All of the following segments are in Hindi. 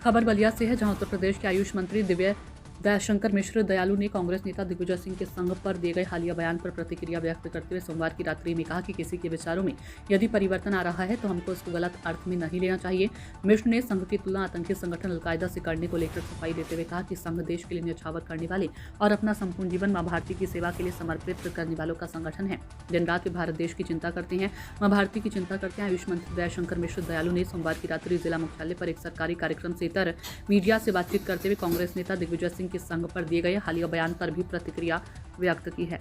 खबर बलिया से है, जहां उत्तर प्रदेश के आयुष मंत्री दिव्य दयाशंकर मिश्र दयालु ने कांग्रेस नेता दिग्विजय सिंह के संघ पर दिए गए हालिया बयान पर प्रतिक्रिया व्यक्त करते हुए सोमवार की रात्रि में कहा कि किसी के विचारों में यदि परिवर्तन आ रहा है तो हमको इसको गलत अर्थ में नहीं लेना चाहिए। मिश्र ने संघ की तुलना आतंकी संगठन अलकायदा से करने को लेकर सफाई देते हुए कहा कि संघ देश के लिए न्यौछावर करने वाले और अपना संपूर्ण जीवन मां भारती की सेवा के लिए समर्पित करने वालों का संगठन है। दिन रात वे भारत देश की चिंता करते हैं, मां भारती की चिंता करते हैं। आयुष मंत्री दयाशंकर मिश्र दयालु ने सोमवार की रात्रि जिला मुख्यालय पर एक सरकारी कार्यक्रम से इतर मीडिया से बातचीत करते हुए कांग्रेस नेता दिग्विजय सिंह के संघ पर दिए गए हालिया बयान पर भी प्रतिक्रिया व्यक्त की है।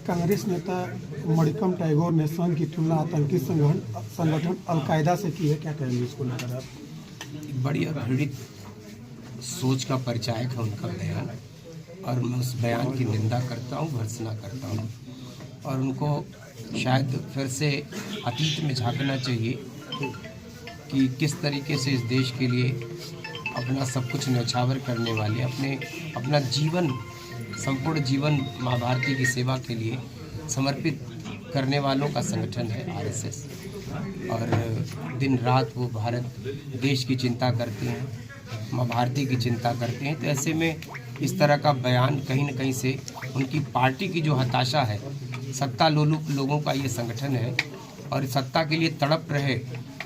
कांग्रेस नेता मणिकम टैगोर ने संघ की तुलना आतंकी संगठन अलकायदा से की है, क्या कहेंगे इसको लेकर आप? बड़ी घृणित सोच का परिचायक है उनका बयान, और मैं उस बयान की निंदा करता हूँ, भर्त्सना करता हूँ, और उनको शायद फिर से अतीत में झांकना चाहिए कि किस तरीके से इस देश के लिए अपना सब कुछ न्यौछावर करने वाले, अपना जीवन, संपूर्ण जीवन मां भारती की सेवा के लिए समर्पित करने वालों का संगठन है आरएसएस। और दिन रात वो भारत देश की चिंता करते हैं, मां भारती की चिंता करते हैं। तो ऐसे में इस तरह का बयान कहीं न कहीं से उनकी पार्टी की जो हताशा है, सत्ता लोलुप लोगों का ये संगठन है, और सत्ता के लिए तड़प रहे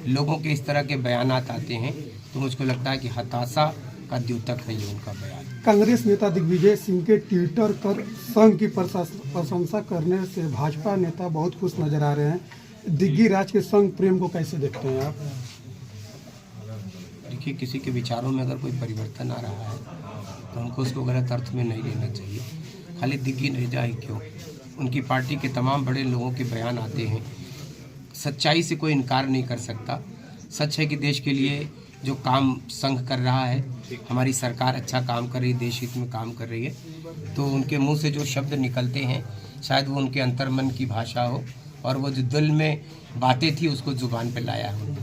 लोगों के इस तरह के बयानात आते हैं, तो मुझको लगता है कि हताशा का द्योतक है ये उनका बयान। कांग्रेस नेता दिग्विजय सिंह के ट्विटर पर संघ की प्रशंसा करने से भाजपा नेता बहुत खुश नजर आ रहे हैं। दिग्गी राज के संघ प्रेम को कैसे देखते हैं आप? देखिए, किसी के विचारों में अगर कोई परिवर्तन आ रहा है तो हमको उसको गलत अर्थ में नहीं लेना चाहिए। खाली दिग्गी रेजा ही क्यों, उनकी पार्टी के तमाम बड़े लोगों के बयान आते हैं, सच्चाई से कोई इनकार नहीं कर सकता। सच है कि देश के लिए जो काम संघ कर रहा है, हमारी सरकार अच्छा काम कर रही है, देश हित में काम कर रही है, तो उनके मुंह से जो शब्द निकलते हैं शायद वो उनके अंतर्मन की भाषा हो, और वो जो दिल में बातें थी उसको जुबान पे लाया हो।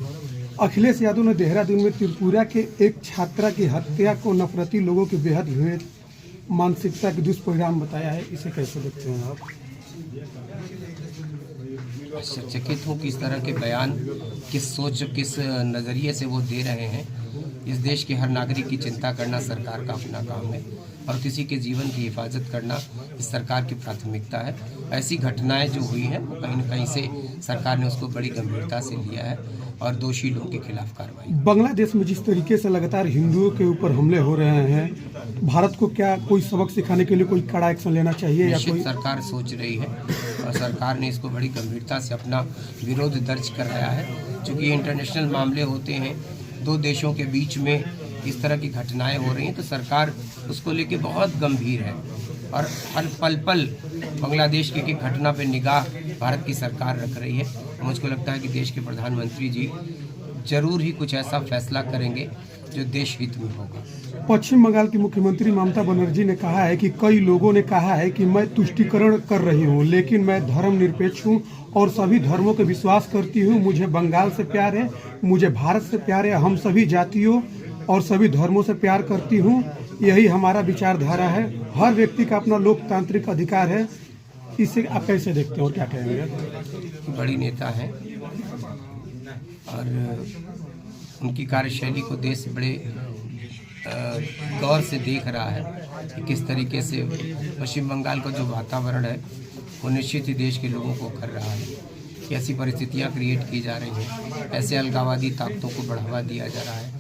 अखिलेश यादव ने देहरादून में त्रिपुरा के एक छात्रा की हत्या को नफरती लोगों की बेहद घृणित मानसिकता के दुष्परिणाम बताया है, इसे कैसे देखते हैं आप? चकित हूँ कि इस तरह के बयान किस सोच, किस नज़रिए से वो दे रहे हैं। इस देश के हर नागरिक की चिंता करना सरकार का अपना काम है, और किसी के जीवन की हिफाजत करना इस सरकार की प्राथमिकता है। ऐसी घटनाएं जो हुई हैं वो कहीं न कहीं से सरकार ने उसको बड़ी गंभीरता से लिया है, और दोषी लोगों के खिलाफ कार्रवाई। बांग्लादेश में जिस तरीके से लगातार हिंदुओं के ऊपर हमले हो रहे हैं, भारत को क्या कोई सबक सिखाने के लिए कोई कड़ा एक्शन लेना चाहिए या कोई? सरकार सोच रही है, और सरकार ने इसको बड़ी गंभीरता से अपना विरोध दर्ज कराया है। क्योंकि ये इंटरनेशनल मामले होते हैं, दो देशों के बीच में इस तरह की घटनाएं हो रही हैं, तो सरकार उसको लेके बहुत गंभीर है, और हर पल पल बांग्लादेश की घटना पे निगाह भारत की सरकार रख रही है। मुझको लगता है कि देश के प्रधानमंत्री जी जरूर ही कुछ ऐसा फैसला करेंगे जो देश हित में होगा। पश्चिम बंगाल की मुख्यमंत्री ममता बनर्जी ने कहा है कि कई लोगों ने कहा है कि मैं तुष्टीकरण कर रही हूं, लेकिन मैं धर्मनिरपेक्ष हूं और सभी धर्मों के विश्वास करती हूं। मुझे बंगाल से प्यार है, मुझे भारत से प्यार है, हम सभी जातियों और सभी धर्मों से प्यार करती हूं। यही हमारा विचारधारा है। हर व्यक्ति का अपना लोकतांत्रिक अधिकार है। इसे आप कैसे देखते हैं और क्या कहेंगे? बड़ी नेता हैं, और उनकी कार्यशैली को देश बड़े गौर से देख रहा है कि किस तरीके से पश्चिम बंगाल का जो वातावरण है वो निश्चित ही देश के लोगों को कर रहा है कि ऐसी परिस्थितियां क्रिएट की जा रही हैं, ऐसे अलगाववादी ताकतों को बढ़ावा दिया जा रहा है,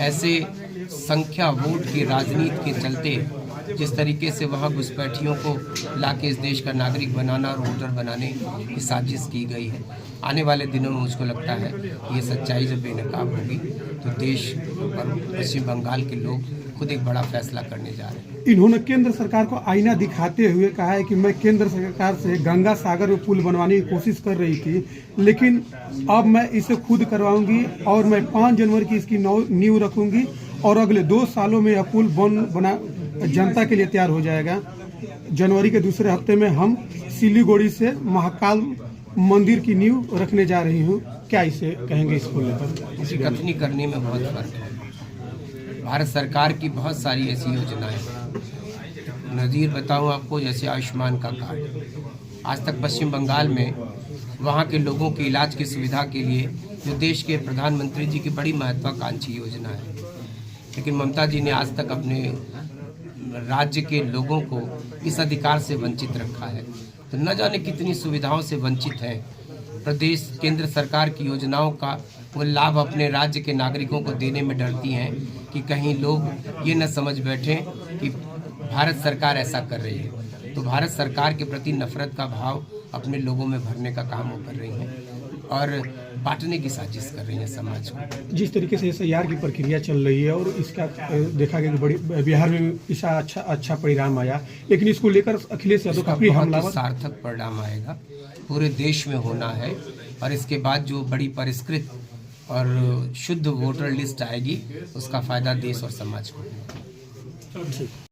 ऐसे संख्या वोट की राजनीति के चलते जिस तरीके से वहाँ घुसपैठियों को लाके इस देश का नागरिक बनाना और वोटर बनाने की साजिश की गई है। आने वाले दिनों में मुझको लगता है ये सच्चाई जब बेनकाब होगी तो देश और पश्चिम बंगाल के लोग खुद एक बड़ा फैसला करने जा रहे हैं। इन्होंने केंद्र सरकार को आईना दिखाते हुए कहा है कि मैं केंद्र सरकार से गंगा सागर में पुल बनवाने की कोशिश कर रही थी, लेकिन अब मैं इसे खुद करवाऊंगी और मैं 5 जनवरी की इसकी नींव रखूंगी, और अगले 2 सालों में यह पुल बना जनता के लिए तैयार हो जाएगा। जनवरी के दूसरे हफ्ते में हम सिलीगुड़ी से महाकाल मंदिर की नींव रखने जा रही हूँ। क्या इसे कहेंगे इसको लेकर? इसी कथनी करने में बहुत फर्क है। भारत सरकार की बहुत सारी ऐसी योजनाएं, नज़ीर बताऊं आपको, जैसे आयुष्मान का कार्ड, आज तक पश्चिम बंगाल में वहाँ के लोगों के इलाज की सुविधा के लिए जो देश के प्रधानमंत्री जी की बड़ी महत्वाकांक्षी योजना है। लेकिन ममता जी ने आज तक अपने राज्य के लोगों को इस अधिकार से वंचित रखा है। तो न जाने कितनी सुविधाओं से वंचित हैं। प्रदेश केंद्र सरकार की योजनाओं का वो लाभ अपने राज्य के नागरिकों को देने में डरती हैं कि कहीं लोग ये न समझ बैठें कि भारत सरकार ऐसा कर रही है। तो भारत सरकार के प्रति नफरत का भाव अपने लोगों में भरने का काम वो कर रही हैं और बांटने की साजिश कर रही हैं समाज को। जिस तरीके से SIR की प्रक्रिया चल रही है और इसका देखा गया कि बड़ी बिहार में इसका अच्छा परिणाम आया, लेकिन इसको लेकर अखिलेश यादव काफी हमलावर। सार्थक परिणाम आएगा, पूरे देश में होना है और इसके बाद जो बड़ी परिष्कृत और शुद्ध वोटर लिस्ट आएगी उसका फायदा देश और समाज को होगा।